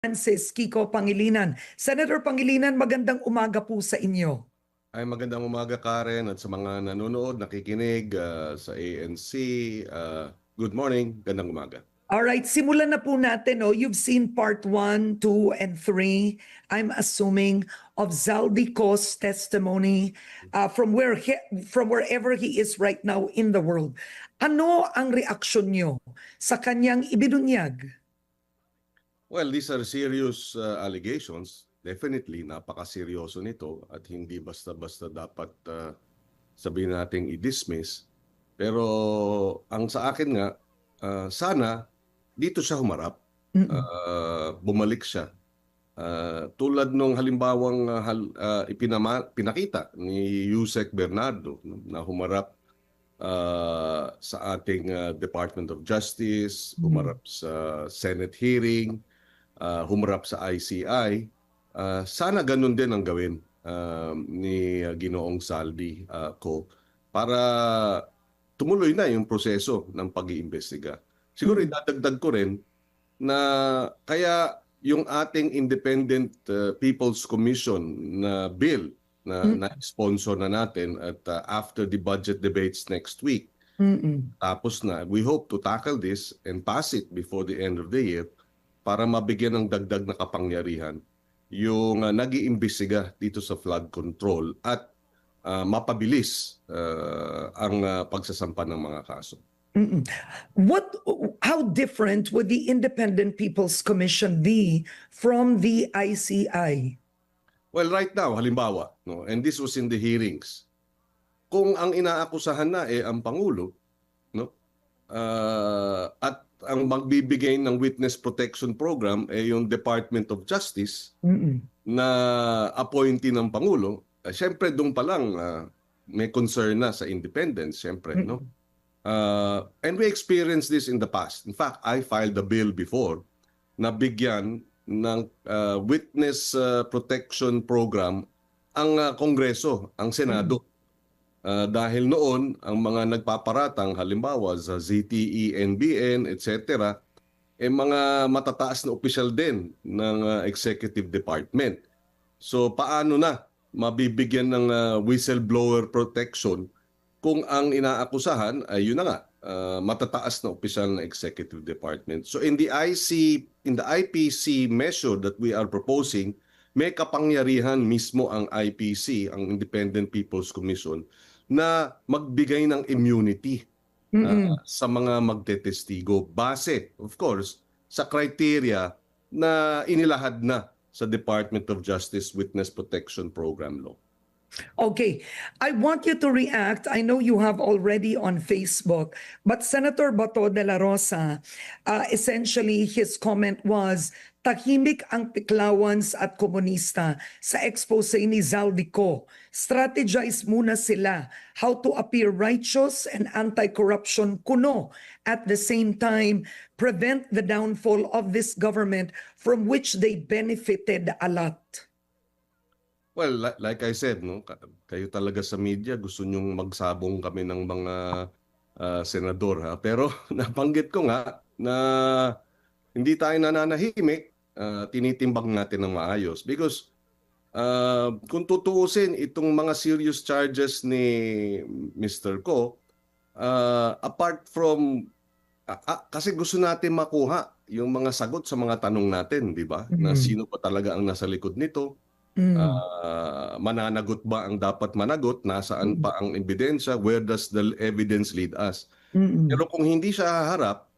Francis Kiko Pangilinan. Senator Pangilinan, magandang umaga po sa inyo. Ay magandang umaga Karen at sa mga nanonood, nakikinig sa ANC. Good morning, gandang umaga. All right, simulan na po natin. Oh. You've seen part 1, 2, and 3, I'm assuming, of Zaldico's testimony from wherever he is right now in the world. Ano ang reaksyon nyo sa kanyang ibinunyag? Well, these are serious allegations. Definitely, napakaseryoso nito at hindi basta-basta dapat sabihin nating i-dismiss. Pero ang sa akin nga, sana dito siya humarap, bumalik siya. Tulad nung halimbawang pinakita ni Yusek Bernardo na humarap sa ating Department of Justice, humarap sa Senate hearing, humarap sa ICI. Sana ganun din ang gawin ni Ginoong Saldi ko para tumuloy na yung proseso ng pag-iimbestiga. Siguro idadagdag ko rin na kaya yung ating Independent People's Commission na bill na sponsor na natin at after the budget debates next week, tapos na, we hope to tackle this and pass it before the end of the year para mabigyan ng dagdag na kapangyarihan yung nag-iimbestiga dito sa flood control at mapabilis ang pagsasampa ng mga kaso. How different would the Independent People's Commission be from the ICI? Well, right now, halimbawa, no, and this was in the hearings, kung ang inaakusahan na ang Pangulo, no, at ang magbibigay ng witness protection program yung Department of Justice na appointee ng Pangulo, syempre doon pa lang may concern na sa independence, syempre, no? And we experienced this in the past. In fact, I filed a bill before na bigyan ng witness protection program ang Kongreso, ang Senado. Dahil noon, ang mga nagpaparatang, halimbawa sa ZTE, NBN, etc., mga matataas na opisyal din ng Executive Department. So paano na mabibigyan ng whistleblower protection kung ang inaakusahan ay yun na nga, matataas na opisyal ng Executive Department. So in the IPC measure that we are proposing, may kapangyarihan mismo ang IPC, ang Independent People's Commission, na magbigay ng immunity sa mga magtetestigo base, of course, sa criteria na inilahad na sa Department of Justice Witness Protection Program Law. Okay, I want you to react. I know you have already on Facebook, but Senator Bato de la Rosa, essentially his comment was, tahimik ang Tiklawans at komunista sa expose ni Zaldico. Strategize muna sila how to appear righteous and anti-corruption kuno. At the same time, prevent the downfall of this government from which they benefited a lot. Well, like I said, no, kayo talaga sa media gusto nyong magsabong kami ng mga senador, ha? Pero nabanggit ko nga na hindi tayo nananahimik, tinitimbang natin ng maayos because kung tutuusin itong mga serious charges ni Mr. Ko, apart from kasi gusto natin makuha yung mga sagot sa mga tanong natin, di ba? Na sino pa talaga ang nasa likod nito? Mananagot ba ang dapat managot? Nasaan pa ang ebidensya? Where does the evidence lead us? Pero kung hindi siya haharap,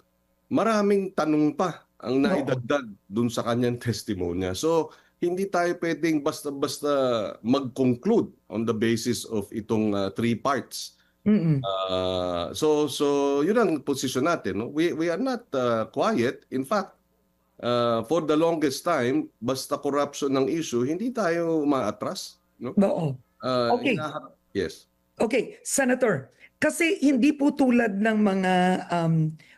maraming tanong pa ang naidagdag dun sa kanyang testimonya. So, hindi tayo pwedeng basta-basta mag-conclude on the basis of itong 3 parts. So yun ang posisyon natin. No? We are not quiet. In fact, for the longest time, basta corruption ng issue, hindi tayo maatras. No? Oo. Okay. Yes. Okay, Senator, kasi hindi po tulad ng mga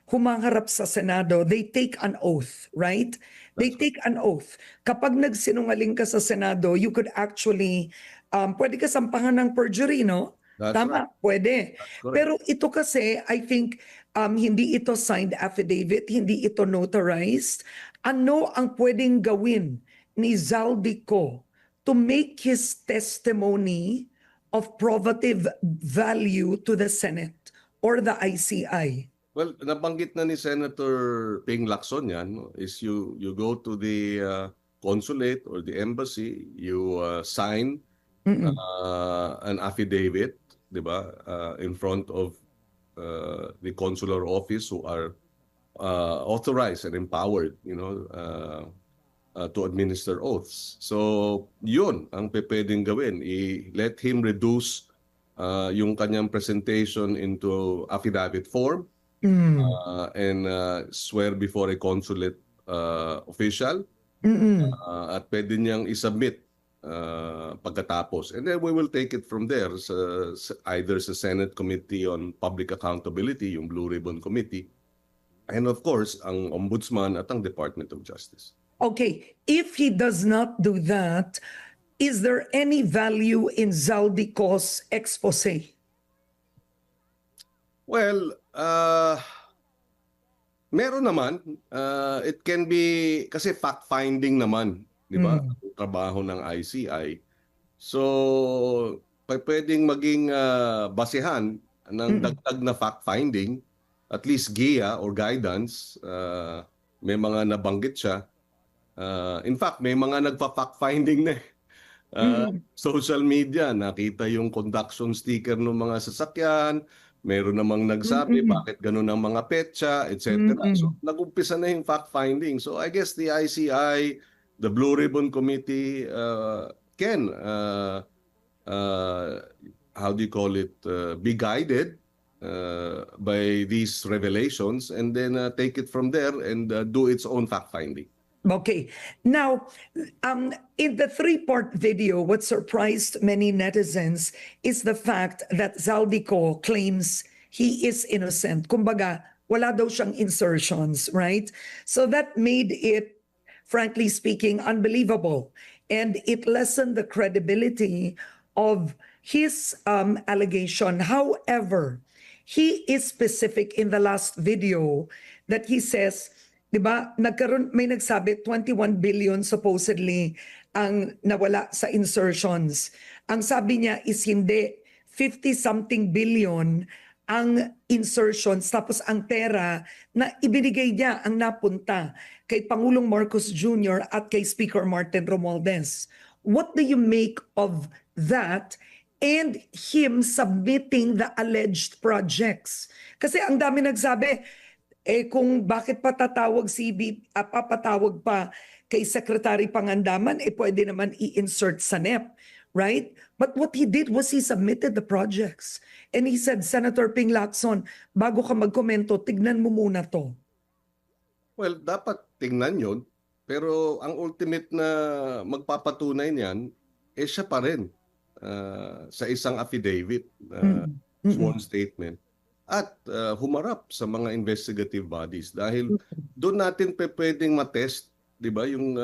humaharap sa Senado, they take an oath, right? They take an oath. Kapag nagsinungaling ka sa Senado, you could actually, pwede ka sampahan ng perjury, no? Tama, pwede. Pero ito kasi, I think, hindi ito signed affidavit, hindi ito notarized. Ano ang pwedeng gawin ni Zaldico to make his testimony of probative value to the Senate or the ICI? Well, nabanggit na ni Senator Ping Lacson yan, no, is you go to the consulate or the embassy, you sign an affidavit, 'di ba, in front of the consular office who are authorized and empowered, to administer oaths. So, yun ang pwedeng gawin. Let him reduce yung kanyang presentation into affidavit form and swear before a consulate official. At pwede niyang isubmit pagkatapos. And then we will take it from there either sa Senate Committee on Public Accountability, yung Blue Ribbon Committee, and of course, ang Ombudsman at ang Department of Justice. Okay, if he does not do that, is there any value in Zaldico's expose? Well, meron naman. It can be, kasi fact-finding naman, di ba? Ang trabaho ng ICI. So, pwedeng maging basehan ng dagdag na fact-finding, at least GIA or guidance, may mga nabanggit siya. In fact, may mga nagpa-fact-finding na social media, nakita yung conduction sticker ng mga sasakyan, meron namang nagsabi bakit ganun ang mga petsa, etc. So nag-umpisa na yung fact-finding. So I guess the ICI, the Blue Ribbon Committee can, how do you call it, be guided by these revelations and then take it from there and do its own fact-finding. Okay. Now, in the three-part video, what surprised many netizens is the fact that Zaldico claims he is innocent. Kumbaga, wala daw siyang insertions, right? So that made it, frankly speaking, unbelievable. And it lessened the credibility of his allegation. However, he is specific in the last video that he says, di ba, may nagsabi 21 billion supposedly ang nawala sa insertions. Ang sabi niya is hindi, 50-something billion ang insertions, tapos ang pera na ibinigay niya ang napunta kay Pangulong Marcos Jr. at kay Speaker Martin Romualdez. What do you make of that and him submitting the alleged projects? Kasi ang dami nagsabi, kung bakit papatawag pa kay Secretary Pangandaman, pwede naman i-insert sa NEP, right? But what he did was he submitted the projects. And he said, Senator Ping Lacson, bago ka magkomento, tignan mo muna to. Well, dapat tingnan yun. Pero ang ultimate na magpapatunay niyan, siya pa rin sa isang affidavit, sworn statement. At humarap sa mga investigative bodies dahil doon natin pwedeng matest, 'di ba, yung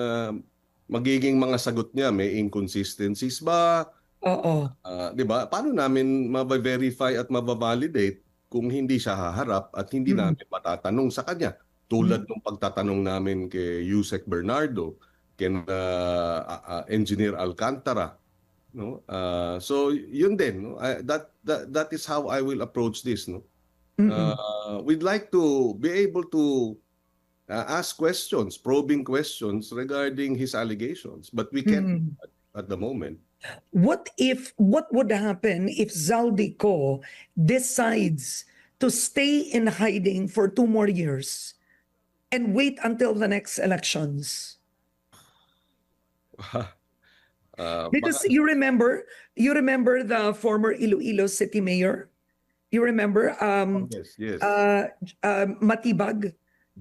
magiging mga sagot niya, may inconsistencies ba? Oo. 'Di ba? Paano namin ma-verify at ma-validate kung hindi siya haharap at hindi namin matatanong sa kanya? Tulad ng pagtatanong namin kay Yusek Bernardo, kay Engineer Alcantara, no? So yun din, no? That is how I will approach this, no? We'd like to be able to ask questions, probing questions regarding his allegations, but we can't at the moment. What would happen if Zaldico decides to stay in hiding for 2 more years and wait until the next elections? Because you remember the former Iloilo City Mayor? You remember Yes. Matibag,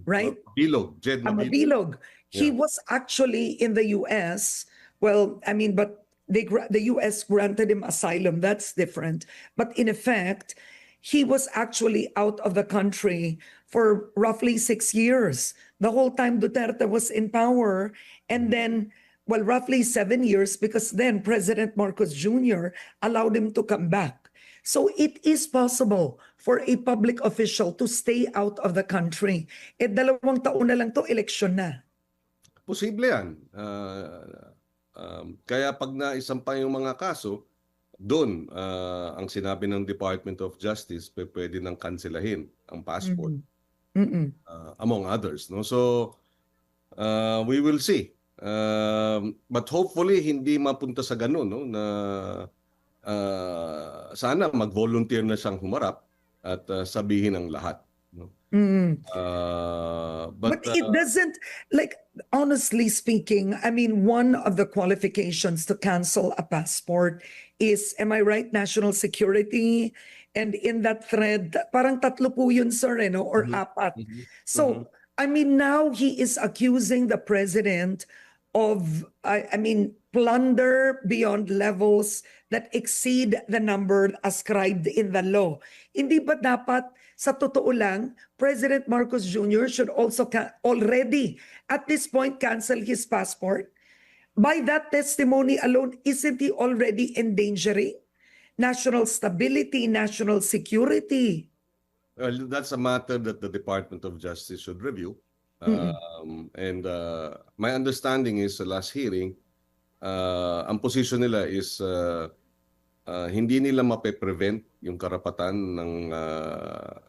right? Mabilog, Jed Mabilog. Mabilog. He Yeah. was actually in the US. Well, I mean, but the US granted him asylum. That's different. But in effect, he was actually out of the country for roughly 6 years. The whole time Duterte was in power. And then, well, roughly 7 years, because then President Marcos Jr. allowed him to come back. So it is possible for a public official to stay out of the country. 2 taon na lang to, eleksyon na. Posible yan. Kaya pag naisampa yung mga kaso, doon ang sinabi ng Department of Justice, pwede nang kanselahin ang passport, Mm. Mm-mm. among others. No? So, we will see. But hopefully, hindi mapunta sa ganun, no? Na sana mag-volunteer na siyang humarap at sabihin ang lahat. No? Mm. But But it doesn't, like, honestly speaking, I mean, one of the qualifications to cancel a passport is, am I right, national security? And in that thread, parang tatlo po yun, sir, no? Or Mhm. apat. Mhm. Mhm. So, I mean, now he is accusing the president of, I mean, plunder beyond levels that exceed the number ascribed in the law. Hindi ba dapat, sa totoo lang, President Marcos Jr. should also already, at this point, cancel his passport? By that testimony alone, isn't he already endangering national stability, national security? Well, that's a matter that the Department of Justice should review. Mm-mm. And my understanding is sa last hearing, ang position nila is hindi nila mape-prevent yung karapatan ng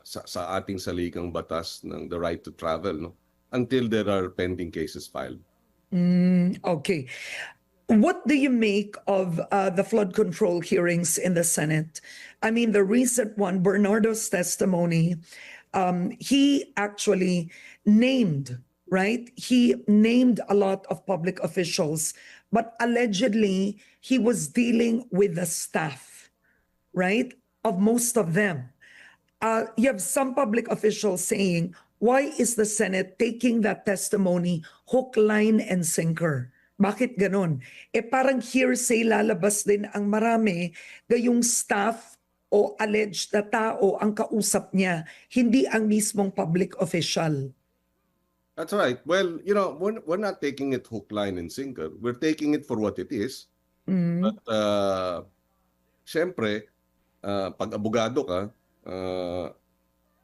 sa ating salikang batas ng the right to travel, no, until there are pending cases filed. Okay. What do you make of the flood control hearings in the Senate? I mean, the recent one, Bernardo's testimony, he actually named, right? He named a lot of public officials, but allegedly he was dealing with the staff, right? Of most of them. You have some public officials saying, why is the Senate taking that testimony hook, line, and sinker? Bakit ganon? Parang hearsay lalabas din ang marami, gayong staff o alleged na tao ang kausap niya, hindi ang mismong public official. That's right. Well, you know, we're not taking it hook, line, and sinker. We're taking it for what it is. But syempre, pag abogado ka,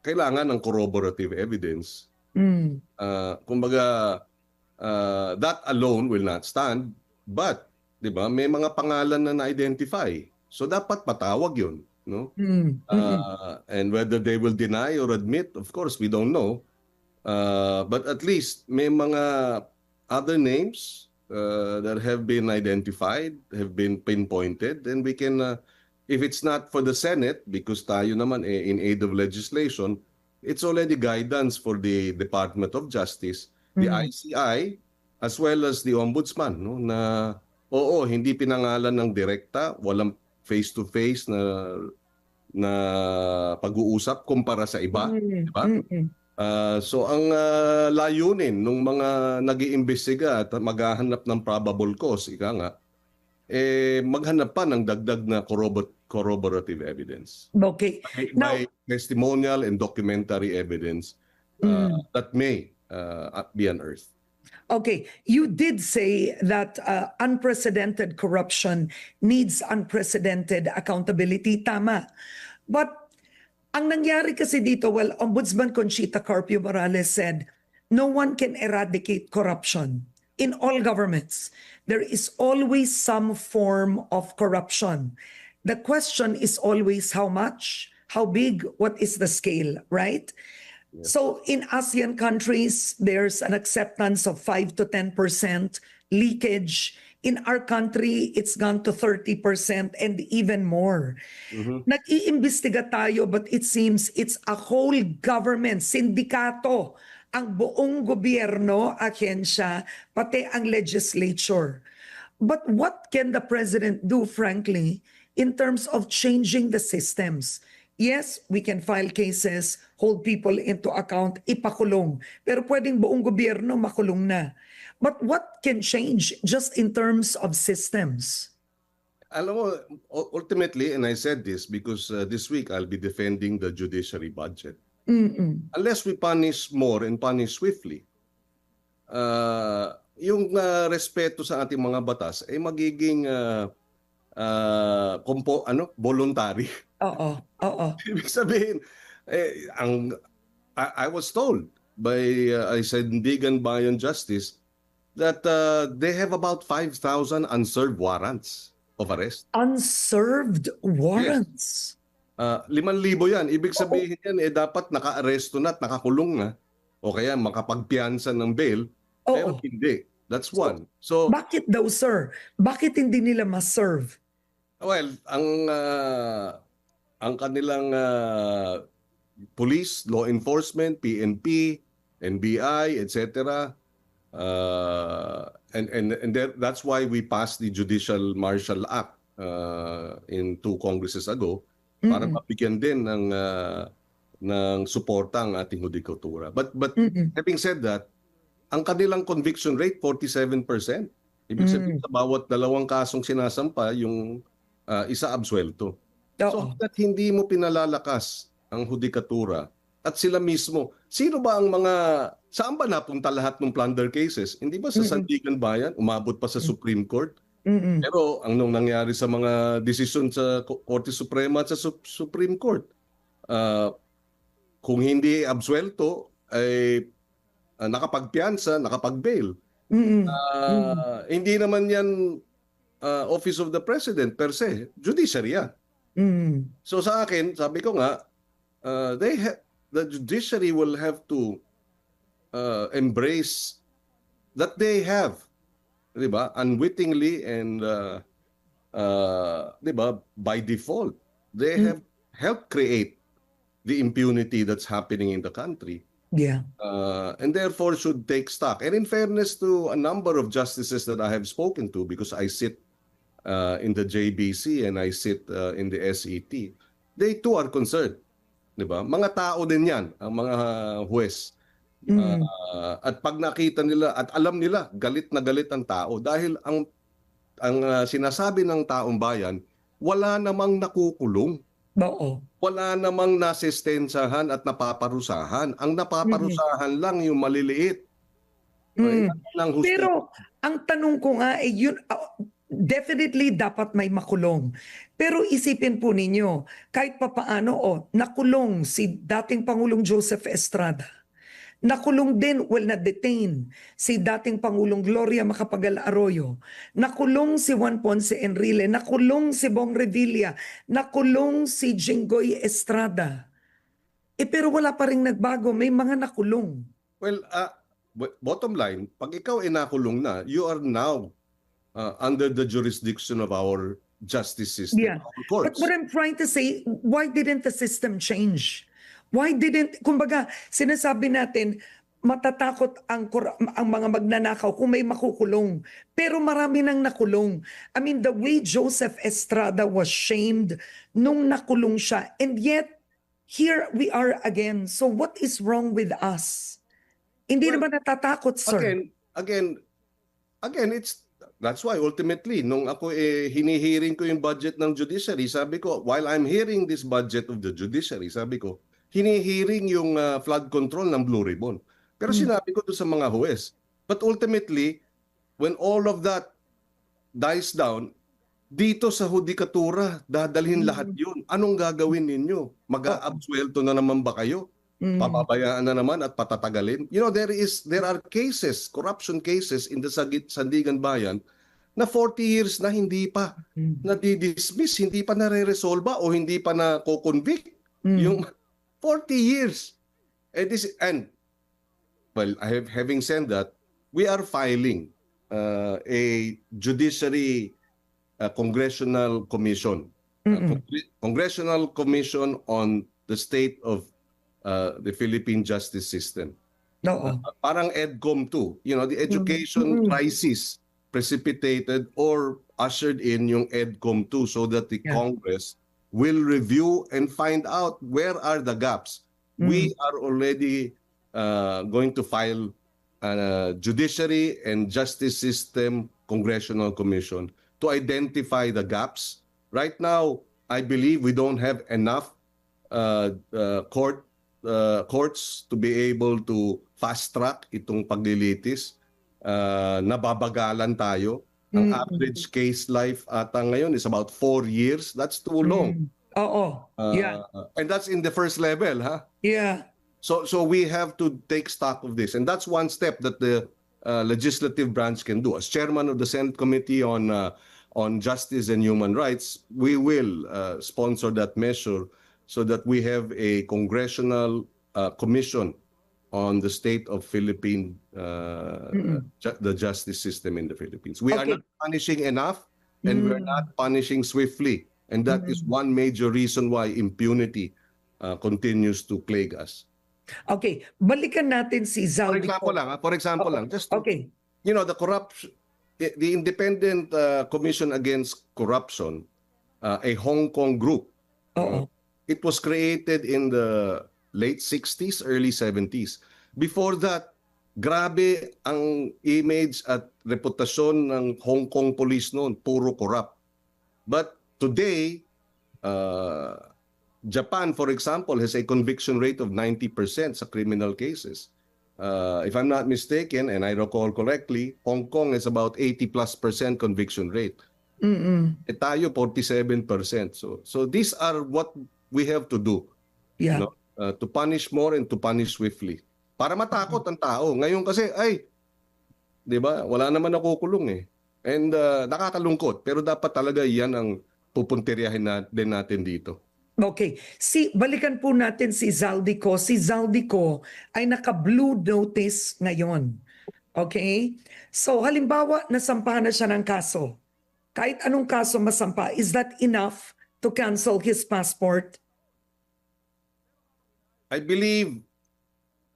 kailangan ng corroborative evidence. Kumbaga, that alone will not stand. But, di ba, may mga pangalan na na-identify. So, dapat patawag yun. No? And whether they will deny or admit, of course, we don't know. But at least may mga other names that have been identified, have been pinpointed, and we can, if it's not for the Senate, because tayo naman in aid of legislation, it's already guidance for the Department of Justice, the ICI, as well as the Ombudsman, no, na oo, hindi pinangalan ng direkta, walang face-to-face na pag-uusap kumpara sa iba, di ba? So ang layunin ng mga nag-iimbestiga at maghahanap ng probable cause, ika nga, maghanap pa ng dagdag na corroborative evidence. Okay. Now, By testimonial and documentary evidence that may be unearthed. okay, you did say that unprecedented corruption needs unprecedented accountability. Tama. But ang nangyari kasi dito, well, Ombudsman Conchita Carpio Morales said, no one can eradicate corruption in all governments. There is always some form of corruption. The question is always how much, how big, what is the scale, right? So in ASEAN countries, there's an acceptance of 5 to 10% leakage. In our country, it's gone to 30% and even more. Nag-iimbestiga tayo, but it seems it's a whole government, sindikato, ang buong gobyerno, ahensya, pati ang legislature. But what can the president do, frankly, in terms of changing the systems? Yes, we can file cases, hold people into account, ipakulong. Pero pwedeng buong gobyerno makulong na. But what can change just in terms of systems? Alam mo, ultimately, and I said this because this week I'll be defending the judiciary budget. Unless we punish more and punish swiftly, yung respeto sa ating mga batas ay magiging voluntary. Oo, oo. Ibig sabihin, I was told by Sandigan Bayan Justice that they have about 5,000 unserved warrants of arrest. Unserved warrants. 5,000 yan. Ibig Oo. sabihin yan, dapat naka-aresto na at nakakulong na. O kaya makapagpiyansa ng bail. Pero Oo. hindi. That's one. So, Bakit daw, sir? Bakit hindi nila ma-serve? well, ang kanilang police, law enforcement, PNP, NBI, etc. That's why we passed the Judicial Martial Act in 2 Congresses ago para mabigyan din ng suporta ang ating hudikatura. But having said that, ang kanilang conviction rate 47%. Ibig sabihin sa bawat 2 kasong sinasampa, yung isa absuelto. So that hindi mo pinalalakas ang hudikatura at sila mismo, sino ba ang saan ba napunta lahat ng plunder cases? Hindi ba sa Sandigan Bayan? Umabot pa sa Supreme Court? Pero nung nangyari sa mga desisyon sa Korte Suprema at sa Supreme Court, kung hindi absuelto, ay nakapagpiyansa, nakapag-bail. Hindi naman yan Office of the President per se, judiciary yan. So sa akin, sabi ko nga, the judiciary will have to embrace that they have, di ba, unwittingly and di ba, by default, they have helped create the impunity that's happening in the country. Yeah. And therefore should take stock. And in fairness to a number of justices that I have spoken to, because I sit in the JBC and I sit in the SET, they too are concerned. Diba? Mga tao din yan, ang mga huwes. At pag nakita nila at alam nila, galit na galit ang tao dahil ang sinasabi ng taong bayan, wala namang nakukulong. Oo. Wala namang nasistensahan at napaparusahan. Ang napaparusahan lang yung maliliit. Pero ang tanong ko nga yun, definitely dapat may makulong. Pero isipin po ninyo, kahit papaano, nakulong si dating Pangulong Joseph Estrada. Nakulong din, na-detain si dating Pangulong Gloria Macapagal-Arroyo. Nakulong si Juan Ponce Enrile. Nakulong si Bong Revilla. Nakulong si Jinggoy Estrada. Pero wala pa rin nagbago. May mga nakulong. Well, bottom line, pag ikaw nakulong na, you are now under the jurisdiction of our justice system, our courts. But what I'm trying to say, why didn't the system change? Why didn't, kumbaga, sinasabi natin, matatakot ang mga magnanakaw kung may makukulong. Pero marami nang nakulong. I mean, the way Joseph Estrada was shamed nung nakulong siya. And yet, here we are again. So what is wrong with us? Hindi naman natatakot, sir. Again, that's why ultimately, nung ako hinihearing ko yung budget ng judiciary, sabi ko, while I'm hearing this budget of the judiciary, sabi ko, hinihearing yung flood control ng Blue Ribbon. Pero sinabi ko doon sa mga huwes. But ultimately, when all of that dies down, dito sa hudikatura, dadalhin lahat yun. Anong gagawin ninyo? Mag-aabsuelto na naman ba kayo? Papabayaan na naman at patatagalin? You know, there are cases, corruption cases in the Sandigan Bayan na 40 years na hindi pa nadidismiss, hindi pa nare-resolba o hindi pa na-convict. Yung 40 years. Well, having said that, we are filing a judiciary congressional commission. Congressional commission on the state of the Philippine justice system. Parang EDCOM 2. You know, the education crisis precipitated or ushered in yung EDCOM 2 so that the Congress will review and find out where are the gaps. We are already going to file a judiciary and justice system congressional commission to identify the gaps. Right now, I believe we don't have enough courts to be able to fast track itong paglilitis. Nababagalan tayo. Ang average case life ata ngayon is about 4 years. That's too long. And that's in the first level, ha? Yeah. So we have to take stock of this. And that's one step that the legislative branch can do. As chairman of the Senate Committee on Justice and Human Rights, we will sponsor that measure so that we have a congressional commission on the state of the justice system in the Philippines. We are Okay. not punishing enough, and we're not punishing swiftly. And that is one major reason why impunity continues to plague us. Okay, balikan natin si For Zaldi example lang, just to, Okay. you know, the Independent Commission Against Corruption, a Hong Kong group, Oo. it was created in the late 60s, early 70s. Before that, grabe ang image at reputasyon ng Hong Kong police noon, puro corrupt. But today, Japan, for example, has a conviction rate of 90% sa criminal cases. If I'm not mistaken, and I recall correctly, Hong Kong is about 80+% conviction rate. Tayo, 47%. So these are what we have to do. Yeah. No? To punish more and to punish swiftly. Para matakot ang tao. Ngayon kasi, di ba, wala naman nakukulong eh. And nakakalungkot. Pero dapat talaga yan ang pupuntiryahin din natin dito. Okay. Balikan po natin si Zaldico. Si Zaldico ay naka-blue notice ngayon. Okay? So, halimbawa, nasampahan na siya ng kaso. Kahit anong kaso masampa, is that enough to cancel his passport? I believe,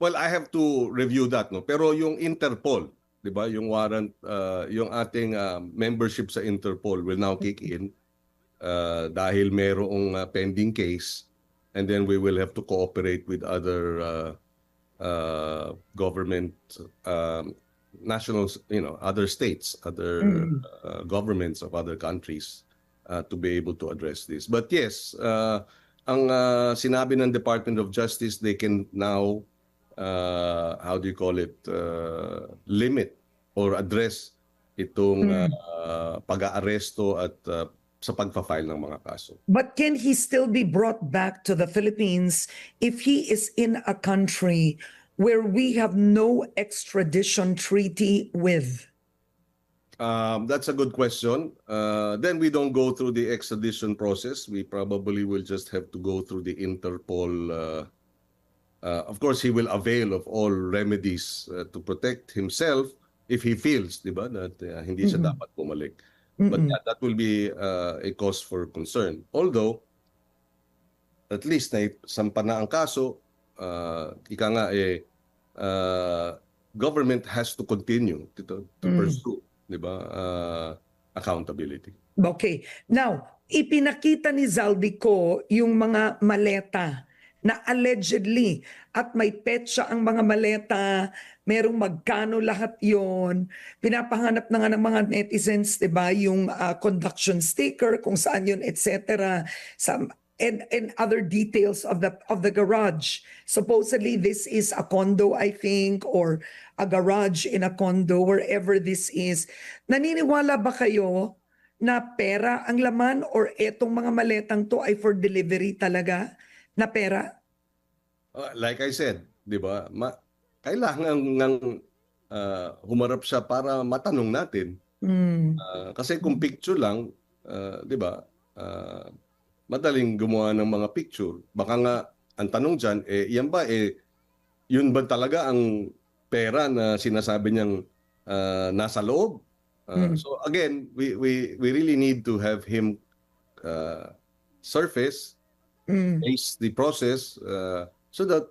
well, I have to review that, no? Pero yung Interpol, di ba, yung warrant, yung ating membership sa Interpol will now kick in dahil merong pending case, and then we will have to cooperate with other government, nationals, other states, other governments of other countries to be able to address this. But yes, ang sinabi ng Department of Justice, they can now, how do you call it, limit or address itong pag-aaresto at sa pagpa-file ng mga kaso. But can he still be brought back to the Philippines if he is in a country where we have no extradition treaty with? That's a good question. Then we don't go through the extradition process. We probably will just have to go through the Interpol. Of course, he will avail of all remedies to protect himself if he feels, di ba, that hindi siya dapat bumalik. But yeah, that will be a cause for concern. Although, at least na sampa na ang kaso, ika nga government has to continue to pursue, di ba, accountability. Okay. Now, ipinakita ni Zaldico yung mga maleta na allegedly at may petsa ang mga maleta, merong magkano lahat yon. Pinapahanap na nga ng mga netizens, 'di ba, yung conduction sticker kung saan yun, etc. And other details of the garage. Supposedly this is a condo, I think, or a garage in a condo, wherever this is. Naniniwala ba kayo na pera ang laman, or etong mga maletang to ay for delivery talaga na pera? Like I said, di ba, kailangan ng humarap siya para matanong natin. Kasi kung picture lang, di ba, madaling gumawa ng mga picture. Baka nga, ang tanong dyan, yan ba, yun ba talaga ang pera na sinasabi niyang nasa loob? So again, we really need to have him surface, face the process, so that